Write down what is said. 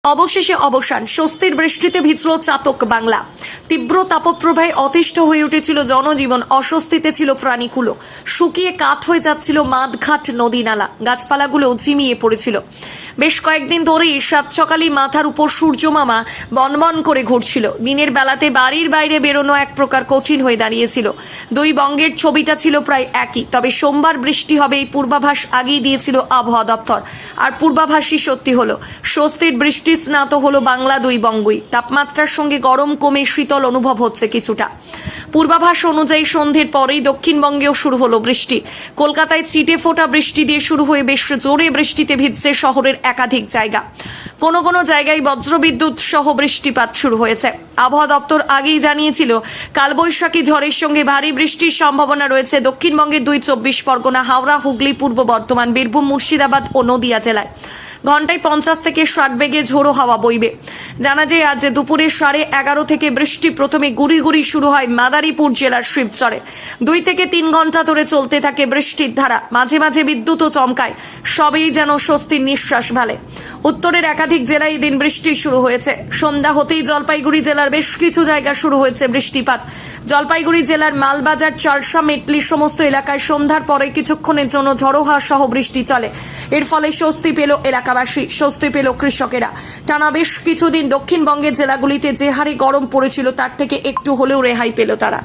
অবশেষে অবসান, স্বস্তির বৃষ্টিতে ভিজল চাতক বাংলা। তীব্র তাপপ্রবাহে অতিষ্ঠ হয়ে উঠেছিল জনজীবন, অস্বস্তিতে ছিল প্রাণীকুলো। শুকিয়ে কাঠ হয়ে যাচ্ছিল মাঠঘাট, নদী নালা, গাছপালাগুলো ঝিমিয়ে পড়েছিল। বেশ কয়েকদিন ধরেই সাত সকালে মাথার উপর সূর্যমামা বনবন করে ঘুরছিল। দিনের বেলাতে বাড়ির বাইরে বেরোনো এক প্রকার কঠিন হয়ে দাঁড়িয়েছিল। দুই বঙ্গের ছবিটা ছিল প্রায় একই, তবে সোমবার বৃষ্টি হবে এই পূর্বাভাস আগেই দিয়েছিল আবহাওয়া দপ্তর। আর পূর্বাভাসই সত্যি হলো। স্বস্তির বৃষ্টি স্নাত হলো বাংলা দুই বঙ্গই। তাপমাত্রার সঙ্গে গরম কমে শীতল অনুভব হচ্ছে কিছুটা। পূর্বাভাস অনুযায়ী সন্ধ্যের পরেই দক্ষিণবঙ্গেও শুরু হলো বৃষ্টি। কলকাতায় ছিটে ফোটা বৃষ্টি দিয়ে শুরু হয়ে বেশ জোরে বৃষ্টিতে ভিজছে শহরের একাধিক জায়গা। কোনো কোনো জায়গায় বজ্রবিদ্যুৎ সহ বৃষ্টিপাত শুরু হয়েছে। আবহাওয়া দপ্তর আগেই জানিয়েছিল কালবৈশাখী ঝড়ের সঙ্গে ভারী বৃষ্টির সম্ভাবনা রয়েছে দক্ষিণবঙ্গের ২ পরগনা, হাওড়া, হুগলি, পূর্ব বর্ধমান, বীরভূম, মুর্শিদাবাদ ও নদিয়া জেলায়। ঘন্টায় 50 থেকে 60 বেগে ঝোড়ো হাওয়া বইবে। জানা যায় আজ দুপুরে 11:30 থেকে বৃষ্টি প্রথমে গুড়ি গুড়ি শুরু হয় মাদারীপুর জেলার শিবচরে। 2 থেকে 3 ঘন্টা ধরে চলতে থাকে বৃষ্টির ধারা। মাঝে মাঝে বিদ্যুৎও চমকায়। সবই যেন স্বস্তির নিঃশ্বাস ফেলে। উত্তরের একাধিক জেলায় দিন বৃষ্টি শুরু হয়েছে। সন্ধ্যা হতেই জলপাইগুড়ি জেলার বেশ কিছু জায়গা শুরু হয়েছে বৃষ্টিপাত। জলপাইগুড়ি জেলার মালবাজার, চারসা, মেটলি সমস্ত এলাকায় সন্ধ্যার পরে কিছুক্ষণের জন্য ঝড়ো হাওয়া সহ বৃষ্টি চলে। এর ফলে স্বস্তি পেল এলাকাবাসী, স্বস্তি পেল কৃষকেরা। টানা বেশ কিছুদিন দক্ষিণবঙ্গের জেলাগুলিতে যে হারে গরম পড়েছিল তার থেকে একটু হলেও রেহাই পেল তারা।